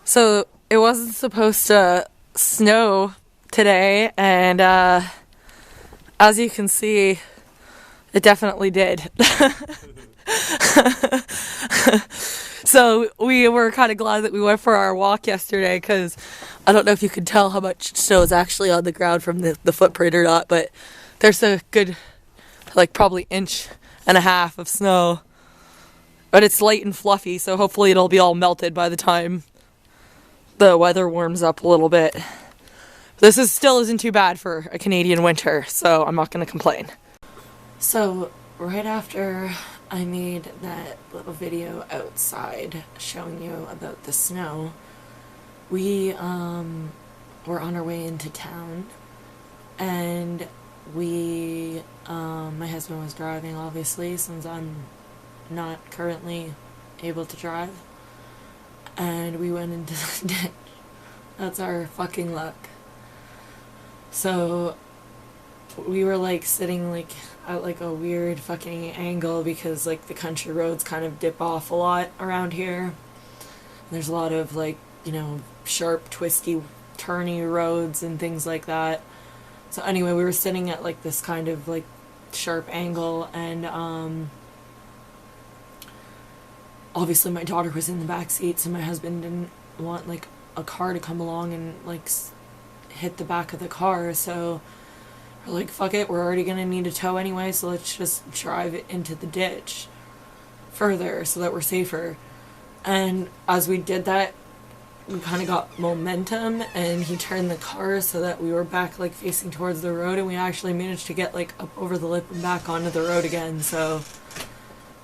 So it wasn't supposed to snow today, and as you can see, it definitely did. So we were kind of glad that we went for our walk yesterday because I don't know if you could tell how much snow is actually on the ground from the footprint or not, but there's a good, like, probably inch and a half of snow. But it's light and fluffy, so hopefully it'll be all melted by the time the weather warms up a little bit. This still isn't too bad for a Canadian winter, so I'm not going to complain. So, right after I made that little video outside showing you about the snow, we were on our way into town, and my husband was driving, obviously, since I'm not currently able to drive, and we went into the ditch. That's our fucking luck. So we were like sitting like at like a weird fucking angle because like the country roads kind of dip off a lot around here. There's a lot of like, sharp, twisty, turny roads and things like that. So anyway, we were sitting at like this kind of like sharp angle, and obviously my daughter was in the back seat, so my husband didn't want like a car to come along and like hit the back of the car, so we're like, fuck it, we're already gonna need a tow anyway, so let's just drive it into the ditch further so that we're safer. And as we did that, we kind of got momentum, and he turned the car so that we were back like facing towards the road, and we actually managed to get like up over the lip and back onto the road again, so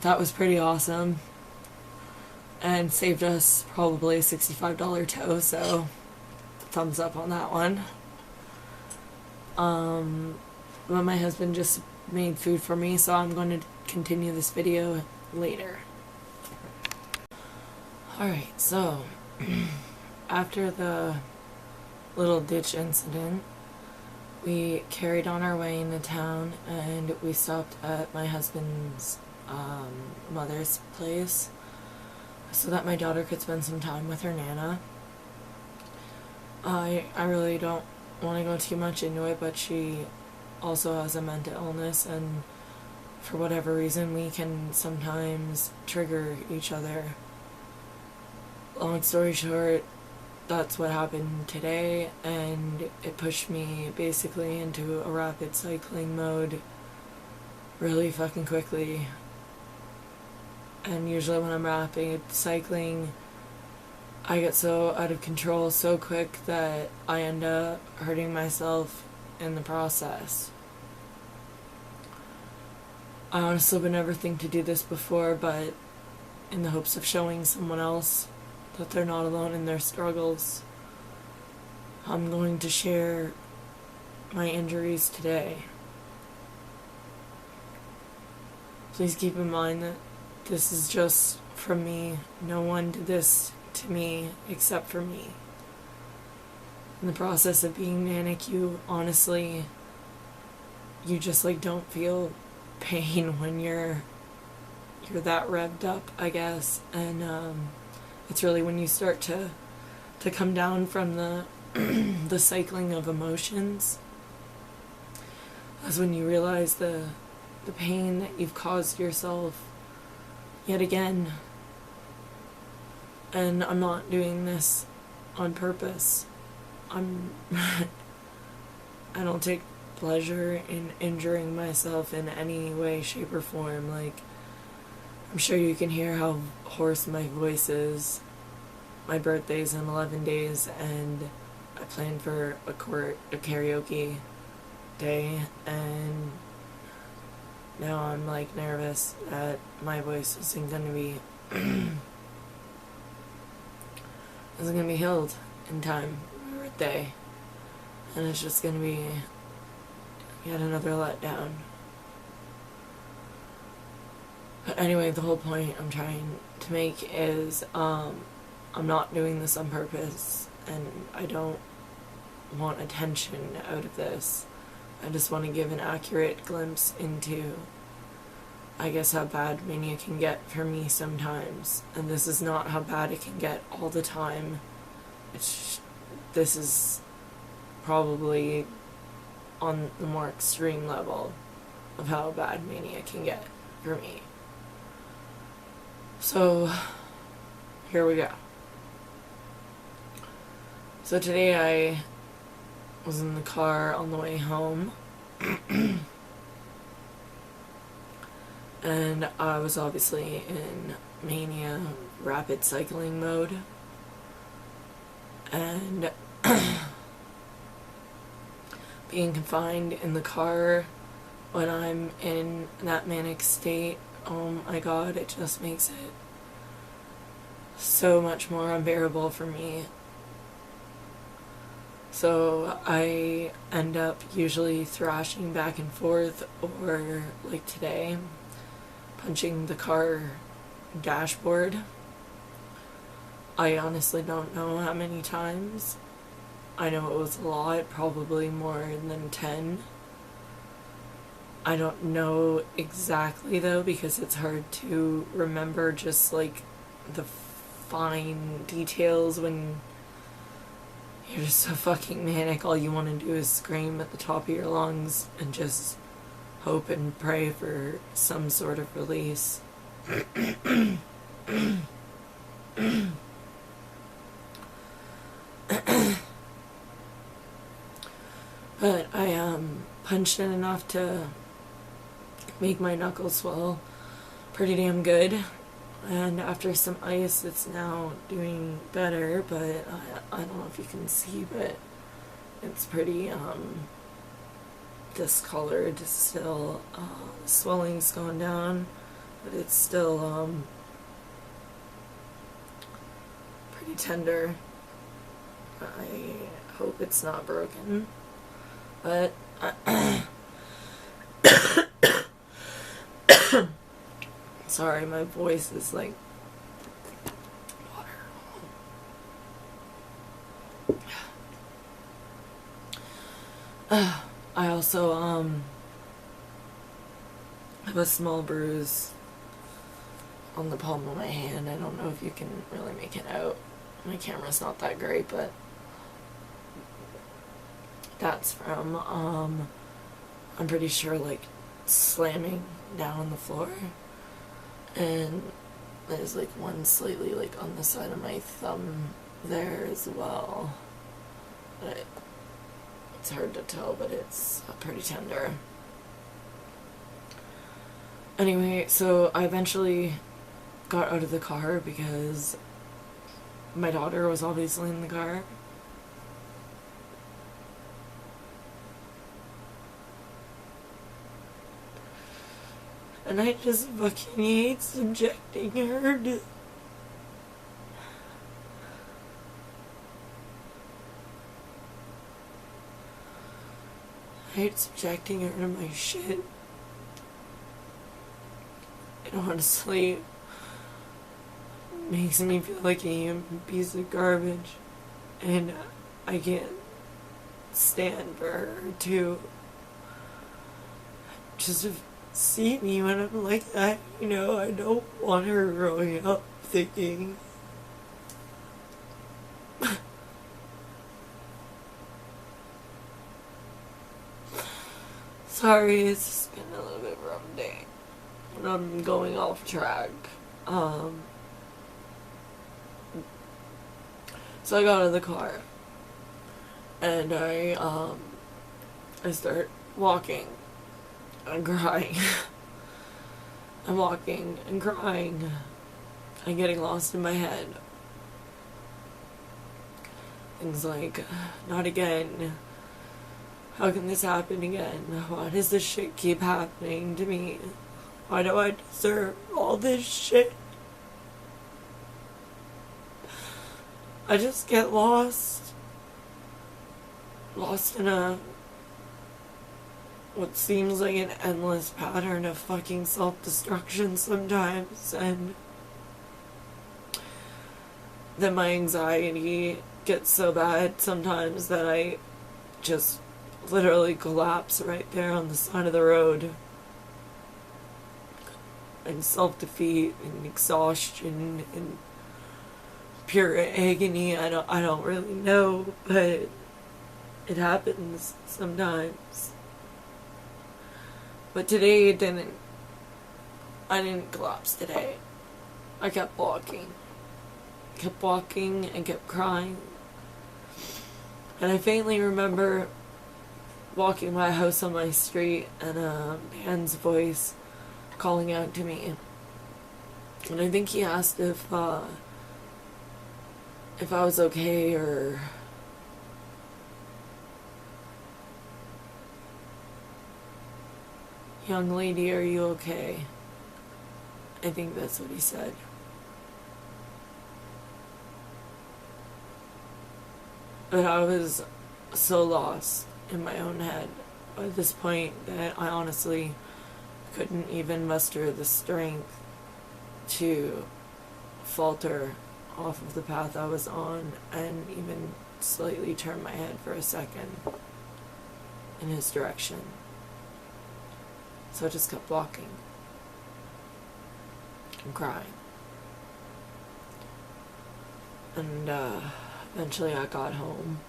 that was pretty awesome and saved us probably a $65 tow, so thumbs up on that one. But my husband just made food for me, so I'm going to continue this video later. Alright, so after the little ditch incident, we carried on our way into town, and we stopped at my husband's mother's place so that my daughter could spend some time with her Nana. I really don't want to go too much into it, but she also has a mental illness, and for whatever reason we can sometimes trigger each other. Long story short, that's what happened today, and it pushed me basically into a rapid cycling mode really fucking quickly. And usually when I'm rapid cycling, I get so out of control so quick that I end up hurting myself in the process. I honestly would never think to do this before, but in the hopes of showing someone else that they're not alone in their struggles, I'm going to share my injuries today. Please keep in mind that this is just from me. No one did this to me except for me. In the process of being manic, you just like don't feel pain when you're that revved up, I guess. And it's really when you start to come down from the the cycling of emotions, that's when you realize the pain that you've caused yourself yet again. And I'm not doing this on purpose. I don't take pleasure in injuring myself in any way, shape, or form. Like, I'm sure you can hear how hoarse my voice is. My birthday's in 11 days, and I planned for a karaoke day, and now I'm like nervous that my voice isn't gonna be healed in time for my birthday, and it's just gonna be yet another letdown. But anyway, the whole point I'm trying to make is I'm not doing this on purpose, and I don't want attention out of this. I just want to give an accurate glimpse into, I guess, how bad mania can get for me sometimes. And this is not how bad it can get all the time. this is probably on the more extreme level of how bad mania can get for me. So, here we go. So today I was in the car on the way home, and I was obviously in mania rapid cycling mode, and being confined in the car when I'm in that manic state, oh my god, it just makes it so much more unbearable for me. So I end up usually thrashing back and forth, or like today, punching the car dashboard. I honestly don't know how many times. I know it was a lot, probably more than 10. I don't know exactly though, because it's hard to remember just like the fine details when you're just so fucking manic. All you want to do is scream at the top of your lungs and just hope and pray for some sort of release. But I punched it enough to make my knuckles swell pretty damn good, and after some ice it's now doing better, but I don't know if you can see, but it's pretty discolored still. Swelling's gone down, but it's still pretty tender. I hope it's not broken, but sorry, my voice is like water. I also have a small bruise on the palm of my hand. I don't know if you can really make it out. My camera's not that great, but that's from I'm pretty sure like slamming down on the floor, and there's like one slightly like on the side of my thumb there as well, but it's hard to tell, but it's pretty tender. Anyway, so I eventually got out of the car because my daughter was obviously in the car. And I just fucking hate subjecting her to my shit. And honestly, it makes me feel like a human piece of garbage. And I can't stand for her to just see me when I'm like that, you know. I don't want her growing up thinking sorry, it's just been a little bit of a rough day and I'm going off track. So I got out of the car and I start walking and crying. I'm walking and crying and getting lost in my head. Things like, not again. How can this happen again? Why does this shit keep happening to me? Why do I deserve all this shit? I just get lost. Lost in what seems like an endless pattern of fucking self-destruction sometimes, and then my anxiety gets so bad sometimes that I just literally collapse right there on the side of the road. And self-defeat and exhaustion and pure agony. I don't really know, but it happens sometimes. But today it didn't. I didn't collapse today. I kept walking. Kept walking and kept crying. And I faintly remember walking my house on my street and a man's voice calling out to me. And I think he asked if I was okay, or young lady, are you okay? I think that's what he said. But I was so lost in my own head by this point that I honestly couldn't even muster the strength to falter off of the path I was on and even slightly turn my head for a second in his direction. So I just kept walking and crying. And eventually I got home,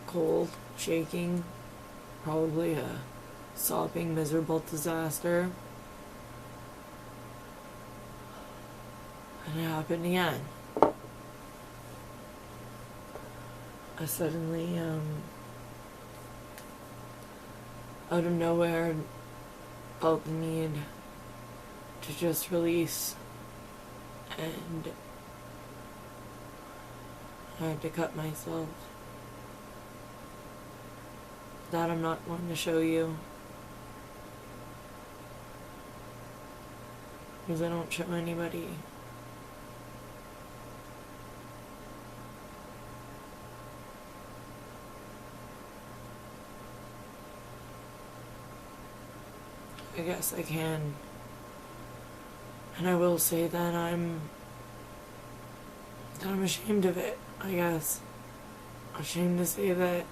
cold, shaking, probably a sobbing, miserable disaster. And it happened again. I suddenly, out of nowhere, felt the need to just release, and I had to cut myself. That I'm not going to show you, because I don't show anybody. I guess I can. And I will say that I'm ashamed of it, I guess. Ashamed to say that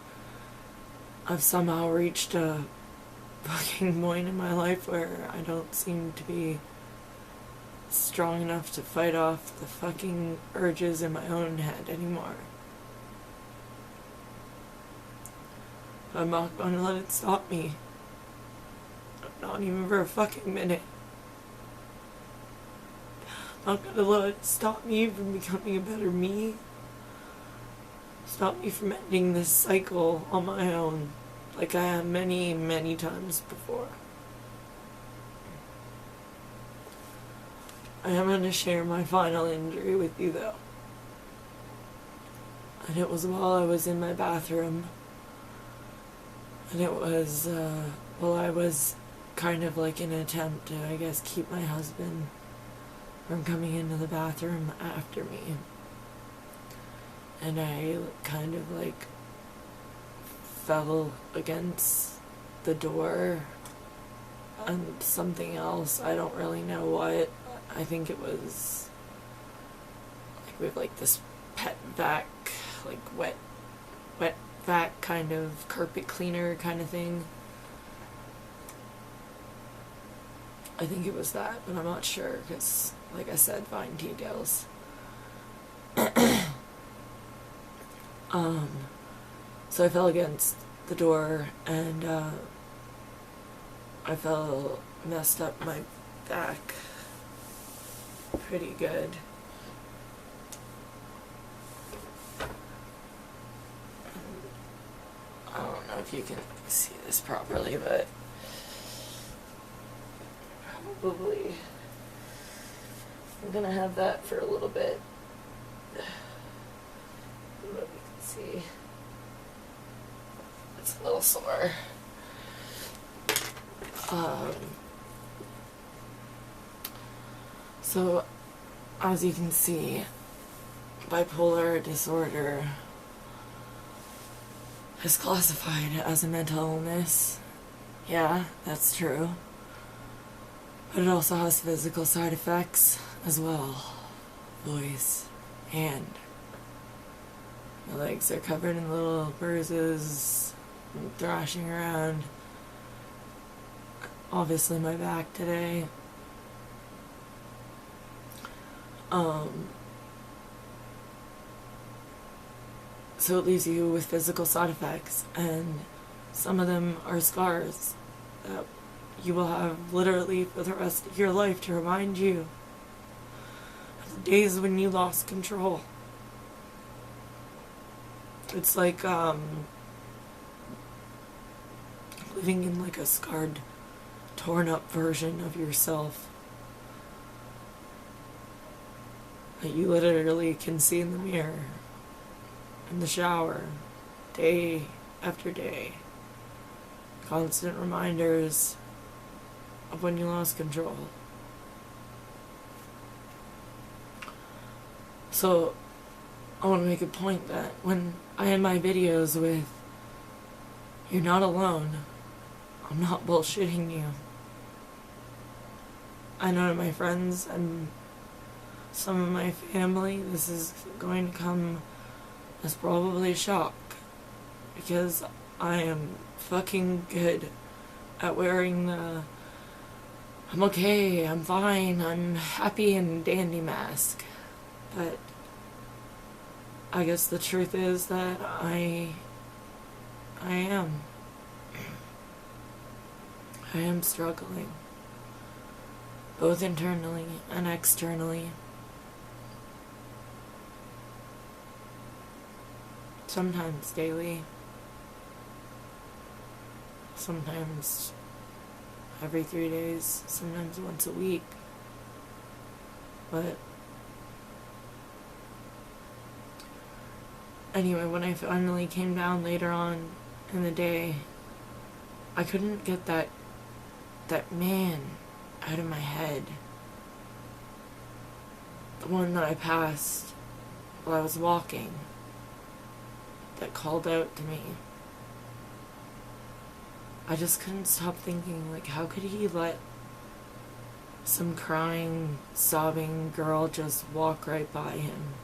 I've somehow reached a fucking point in my life where I don't seem to be strong enough to fight off the fucking urges in my own head anymore. I'm not going to let it stop me. Not even for a fucking minute. I'm not gonna let it stop me from becoming a better me. Stop me from ending this cycle on my own, like I have many, many times before. I am gonna share my final injury with you, though. And it was while I was in my bathroom. And it was, while I was kind of like an attempt to, I guess, keep my husband from coming into the bathroom after me. And I kind of like fell against the door and something else. I don't really know what. I think it was like with like this pet vac, like wet vac kind of carpet cleaner kind of thing. I think it was that, but I'm not sure because, like I said, fine details. So I fell against the door and I fell, messed up my back pretty good. I don't know if you can see this properly, but probably I'm gonna have that for a little bit. But we can see it's a little sore. So as you can see, bipolar disorder is classified as a mental illness. Yeah, that's true. But it also has physical side effects as well. Voice, hand. My legs are covered in little bruises. I'm thrashing around. Obviously my back today. So it leaves you with physical side effects, and some of them are scars that you will have literally for the rest of your life to remind you of the days when you lost control. It's like living in like a scarred, torn up version of yourself that you literally can see in the mirror, in the shower, day after day. Constant reminders of when you lost control. So, I want to make a point that when I end my videos with, "You're not alone," I'm not bullshitting you. I know to my friends and some of my family, this is going to come as probably a shock, because I am fucking good at wearing the "I'm okay, I'm fine, I'm happy and dandy" mask. But I guess the truth is that I am struggling, both internally and externally. Sometimes daily, sometimes every 3 days, sometimes once a week. But anyway, when I finally came down later on in the day, I couldn't get that man out of my head. The one that I passed while I was walking, that called out to me. I just couldn't stop thinking, like, how could he let some crying, sobbing girl just walk right by him?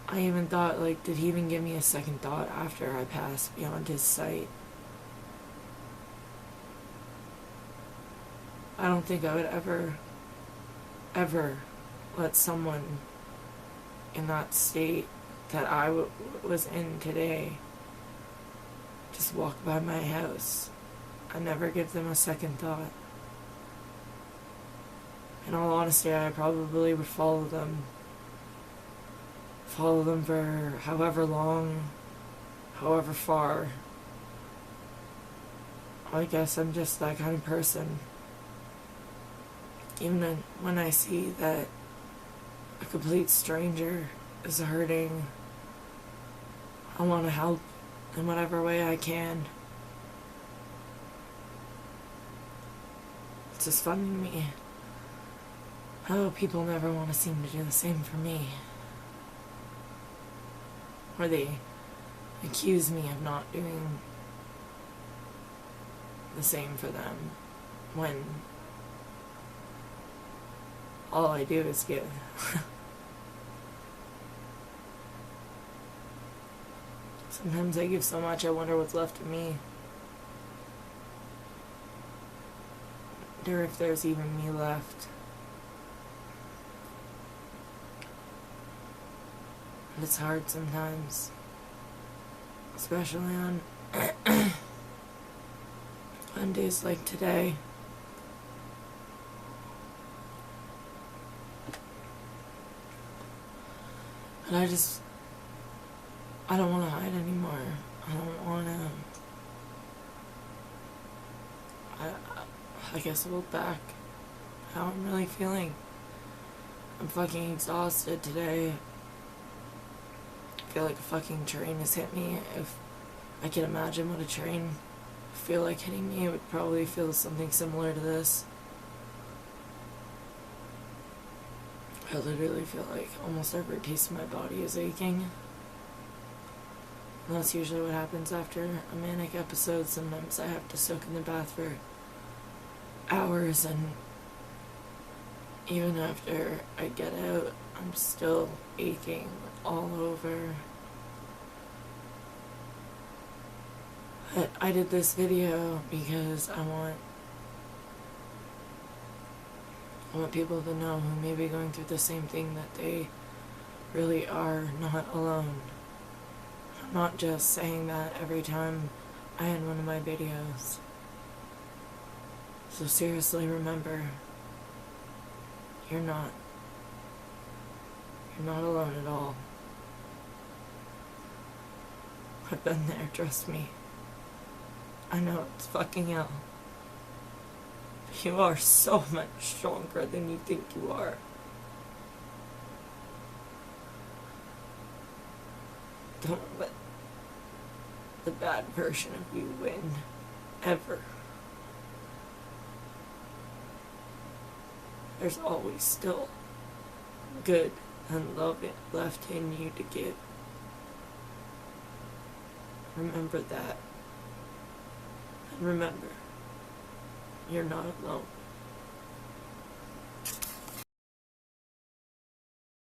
I even thought, like, did he even give me a second thought after I passed beyond his sight? I don't think I would ever let someone in that state that I was in today just walk by my house. I never give them a second thought. In all honesty, I probably would follow them for however long, however far. I guess I'm just that kind of person. Even when I see that a complete stranger is hurting, I want to help in whatever way I can. It's just funny to me how people never want to seem to do the same for me. Or they accuse me of not doing the same for them, when all I do is give. Sometimes I give so much I wonder what's left of me. Wonder if there's even me left. And it's hard sometimes, especially on on days like today. And I don't want to hide anymore. I don't want to, I guess, look back how I'm really feeling. I'm fucking exhausted today. I feel like a fucking train has hit me. If I can imagine what a train feel like hitting me, it would probably feel something similar to this. I literally feel like almost every piece of my body is aching. And that's usually what happens after a manic episode. Sometimes I have to soak in the bath for hours, and even after I get out, I'm still aching all over. But I did this video because I want people to know who may be going through the same thing that they really are not alone. I'm not just saying that every time I end one of my videos. So seriously, remember, you're not. You're not alone at all. I've been there, trust me. I know it's fucking hell. But you are so much stronger than you think you are. Don't let the bad version of you win. Ever. There's always still good and love left in you to give. Remember that. And remember, you're not alone.